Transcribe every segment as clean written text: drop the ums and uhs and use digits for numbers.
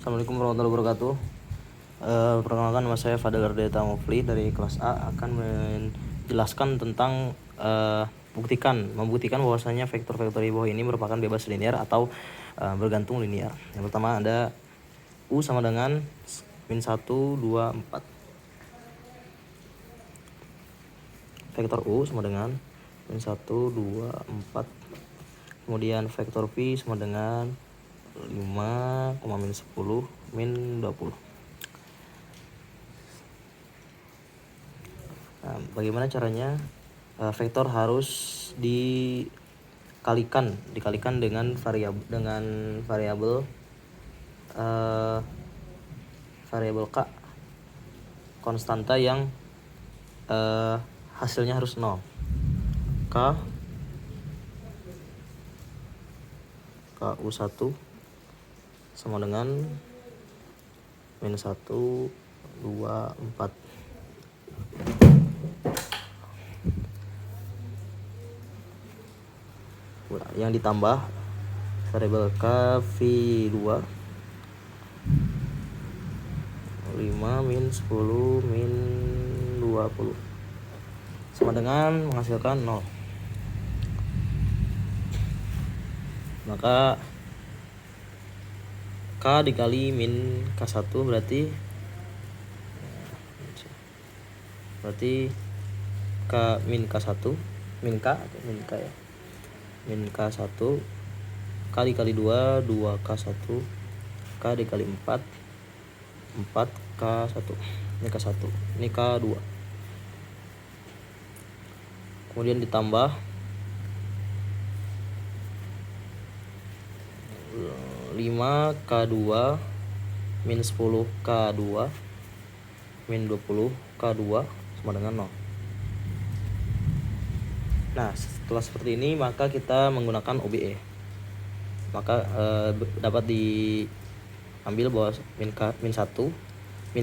Assalamualaikum warahmatullahi wabarakatuh. Perkenalkan, nama saya Fadel Ardeta Mufli dari kelas A, akan menjelaskan tentang membuktikan bahwasanya vektor-vektor di bawah ini merupakan bebas linear atau bergantung linear. Yang pertama ada U sama dengan min 1, 2, 4. Vektor U sama dengan min 1, 2, 4. Kemudian vektor V sama dengan 5, min 10, min 20. Nah, bagaimana caranya? Vektor harus dikalikan dengan variabel K konstanta yang hasilnya harus 0. KU1 sama dengan min 1, 2, 4. Yang ditambah variabel K V2 5, min 10, min 20 sama dengan menghasilkan 0. Maka K dikali min K1 berarti K min K1 min K ya, min K1, K dikali 2, 2K1, K dikali 4, 4K1. Ini K1, ini K2. Kemudian ditambah 5K2 min 10K2 min 20K2 sama dengan 0. Nah, setelah seperti ini maka kita menggunakan OBE. Maka dapat diambil bahwa min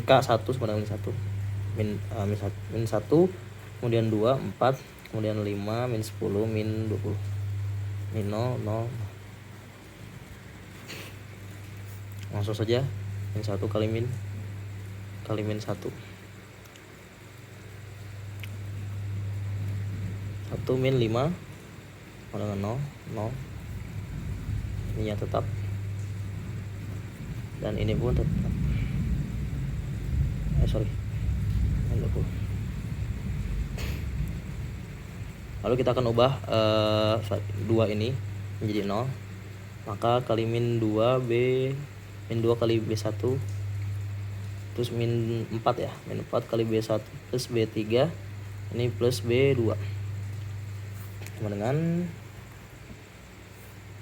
K1 sama dengan min 1. Min 1, kemudian 2, 4, kemudian 5, min 10, min 20. Min 0, 0. Langsung saja min 1 kali min 1. 1 min 5 sama dengan 0, 0. Ininya tetap, dan ini pun tetap. Min 20. Lalu kita akan ubah 2 ini menjadi 0. Maka kali min 2 kali B1 terus min 4 ya, min 4 kali B1 plus B3 ini plus B2 sama dengan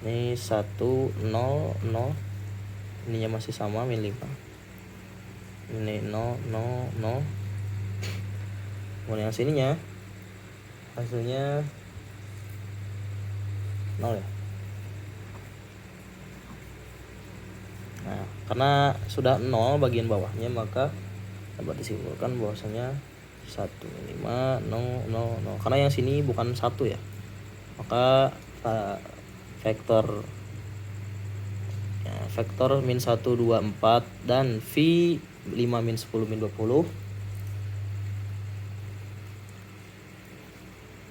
ini 1, 0, 0. Ininya masih sama, min 5. Ini 0, 0, 0. Kemudian yang sininya hasilnya 0 ya. Nah, karena sudah 0 bagian bawahnya, maka dapat disimpulkan bahwasanya 1, 5, 0, 0, 0. Karena yang sini bukan 1 ya, maka vektor min 1, 2, 4 dan V 5, min 10, min 20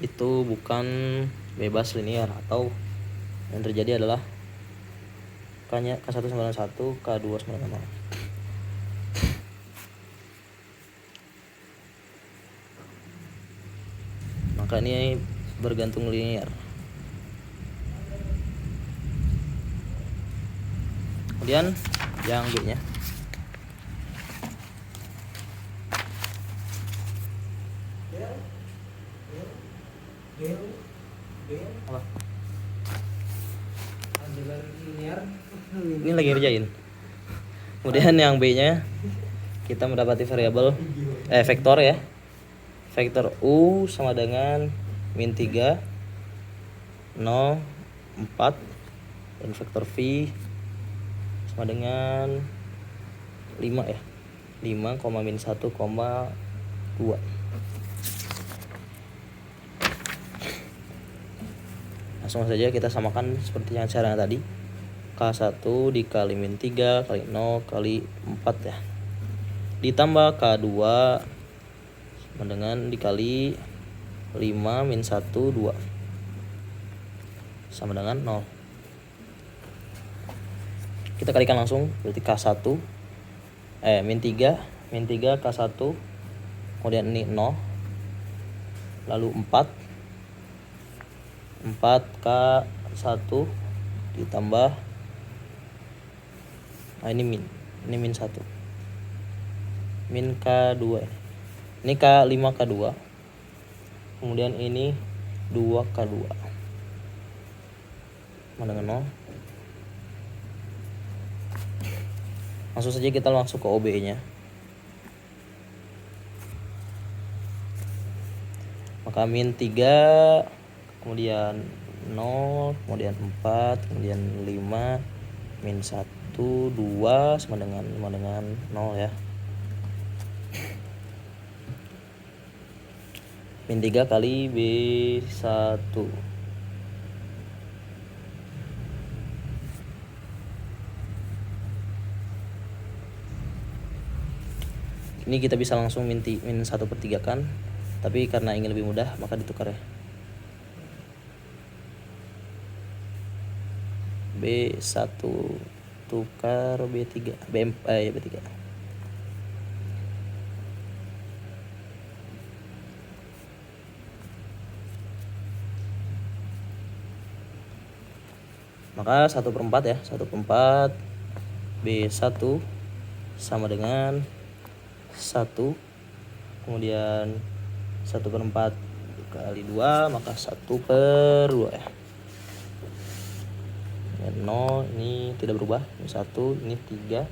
itu bukan bebas linear, atau yang terjadi adalah K1 sama dengan 1, K2 sama dengan 0. Maka ini bergantung linear. Kemudian yang B-nya apa? Ini lagi ngerjain. Kemudian yang B-nya kita mendapati variabel vektor ya. Vektor U sama dengan min 3, 0, 4, dan vektor V sama dengan 5 ya. 5, min 1, 2. Langsung saja kita samakan seperti yang cara tadi. K1 dikali min 3 kali 0 kali 4 ya. Ditambah K2 sama dengan dikali 5 min 1 2 sama dengan 0. Kita kalikan langsung, berarti K1 min 3 K1, kemudian ini 0, lalu 4 K1 ditambah ini min 1 min K2 ini K5 K2, kemudian ini 2 K2 sama dengan 0. Langsung saja kita langsung ke OBE nya. Maka min 3 kemudian 0 kemudian 4 kemudian 5 min 1 2 sama dengan 0 ya. Min 3 kali B1 ini kita bisa langsung min 1/3 kan, tapi karena ingin lebih mudah maka ditukar ya. B1 tukar B3 B3. Maka 1/4 ya, 1/4 B1 sama dengan 1, kemudian 1/4 kali 2 maka 1/2 ya. 0 ini tidak berubah, ini 1, ini 3,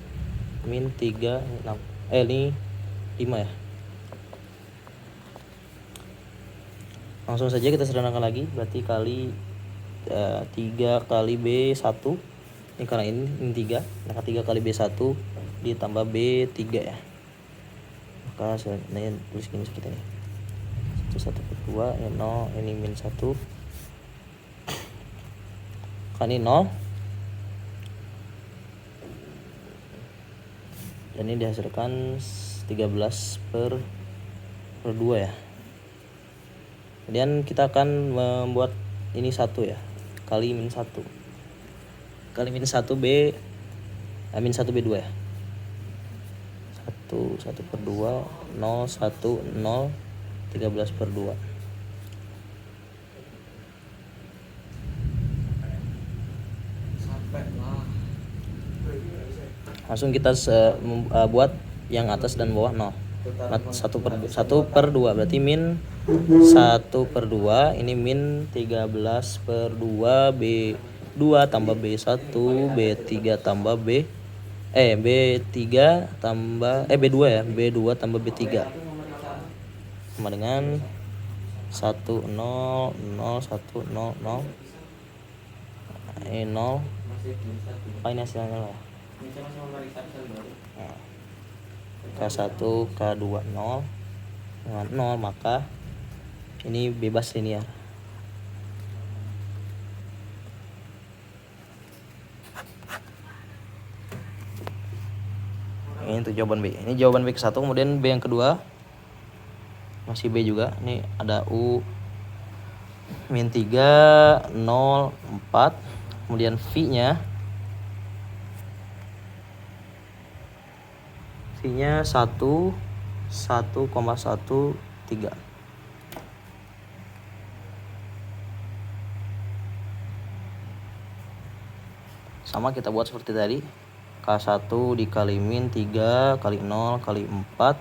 min 3, 6, ini 5 ya. Langsung saja kita sederhanakan lagi, berarti kali 3 kali B1, ini karena ini 3, maka 3 kali B1 ditambah B3 ya. Maka saya tulis gini seperti ini, 1/2 ini 0, ini min 1 kan ini 0, dan ini dihasilkan 13/2 ya. Kemudian kita akan membuat ini 1 ya, kali min 1 kali min 1 B min 1 B2 ya. 1/2 0 1 0 13/2. Langsung kita buat yang atas dan bawah 0. 1/2 berarti min 1/2, ini min 13/2 B2 tambah B1 B3 tambah B3 tambah B2 ya, B2 tambah B3 sama dengan 1 0 0 1 0 0 ini 0. Apa ini hasilnya lah? Nah, K1 K2 0 dengan 0, maka ini bebas linear. Ini untuk jawaban B. Ini jawaban B ke-1. Kemudian B yang kedua masih B juga. Ini ada U min 3 0 4. Kemudian V-nya 1 1,13. Sama kita buat seperti tadi. K1 dikali min 3 kali 0 kali 4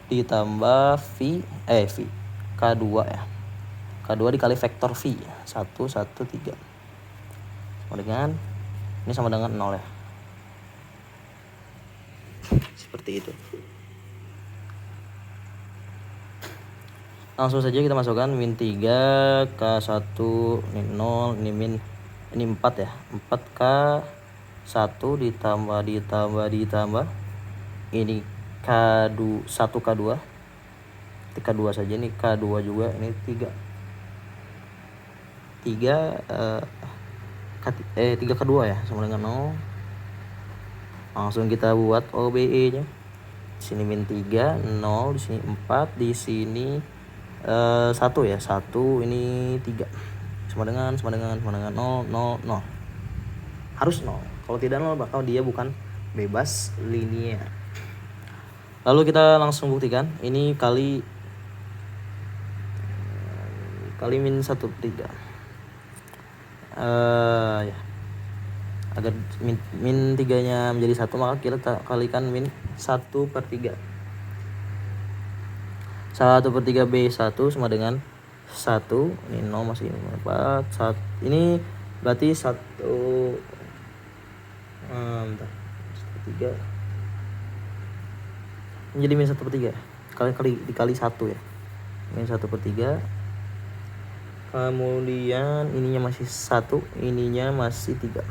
ditambah V K2 ya. K2 dikali vektor V 1 1 3 sama dengan ini sama dengan 0 ya. Seperti itu. Langsung saja kita masukkan min 3 K1 ini 0, ini min ini 4 ya. 4 K1 ditambah ini K2 1 K2. K2 saja, ini K2 juga, ini 3 3 ke 2 ya, sama dengan 0. Langsung kita buat OBE nya. Di sini min 3, 0, di sini 4, di sini 1 ya, 1, ini 3. Sama dengan 0, 0, 0. Harus 0. Kalau tidak 0 maka dia bukan bebas linier. Lalu kita langsung buktikan. Ini kali min 1/3. Ya. Agar min 3-nya menjadi 1, maka kita kalikan min 1/3. 1/3 B1 sama dengan 1. Ini 0 masih 4. Ini berarti 1 1/3 menjadi min 1/3. Dikali 1 ya. Min 1/3. Kemudian ininya masih 1, ininya masih 3.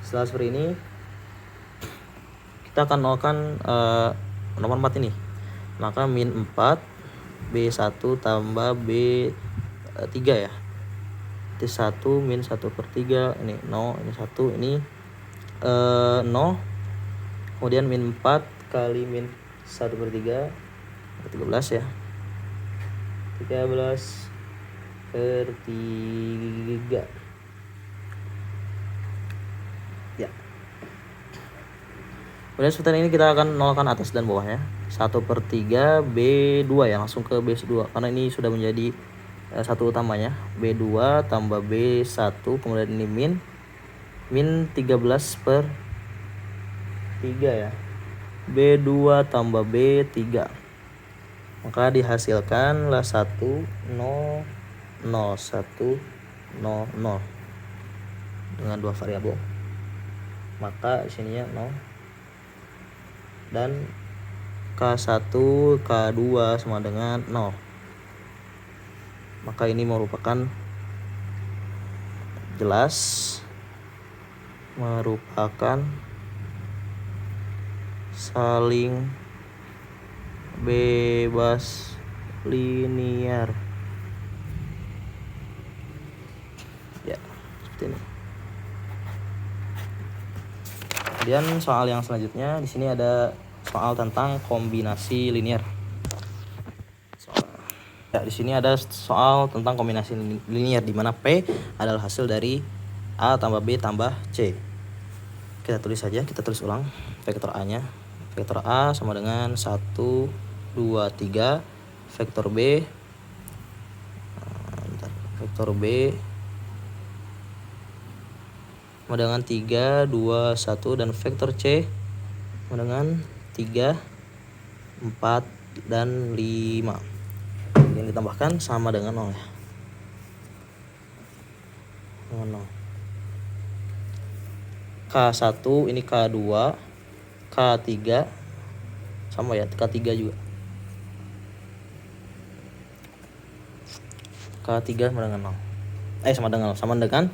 Setelah seperti ini, kita akan nolkan nomor 4 ini. Maka min 4 B1 tambah B3 ya. Itu 1 min 1/3, ini 0, ini 1, ini 0. Kemudian min 4 kali min 1/3, 13 ya. 13/3. Ya. Kemudian seperti ini kita akan nolkan atas dan bawahnya. 1/3 B2 ya, langsung ke B2 karena ini sudah menjadi satu utamanya. B2 tambah B1, kemudian ini min 13/3 ya. B2 tambah B3. Maka dihasilkanlah 1, 0, 0, 1, 0, 0 dengan 2 variabel. Maka sininya 0 dan K1 K2 sama dengan 0. Maka ini merupakan saling bebas linier. Ya, seperti ini. Kemudian soal yang selanjutnya, di sini ada soal tentang kombinasi linier. Ya, di sini ada soal tentang kombinasi linier di mana P adalah hasil dari A tambah B tambah C. Kita tulis saja, kita tulis ulang vektor A-nya. Vektor A sama dengan 1, 2, 3. Vektor B sama dengan 3, 2, 1, dan vektor C sama dengan 3, 4, dan 5. Yang ditambahkan sama dengan 0 ya. Dengan 0. K1 ini K2, K3 sama ya, K3 juga. K3 sama dengan 0. Sama dengan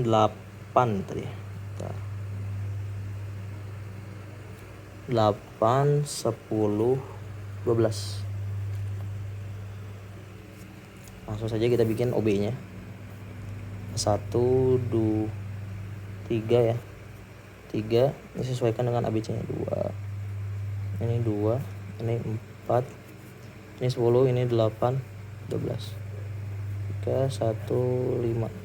8 tadi. 8, 10, 12. Langsung saja kita bikin OB-nya. 1, 2, 3 ya. 3 disesuaikan dengan ABC-nya 2. Ini 2, ini 4, ini 10, ini 8, 12. 3, 1, 5.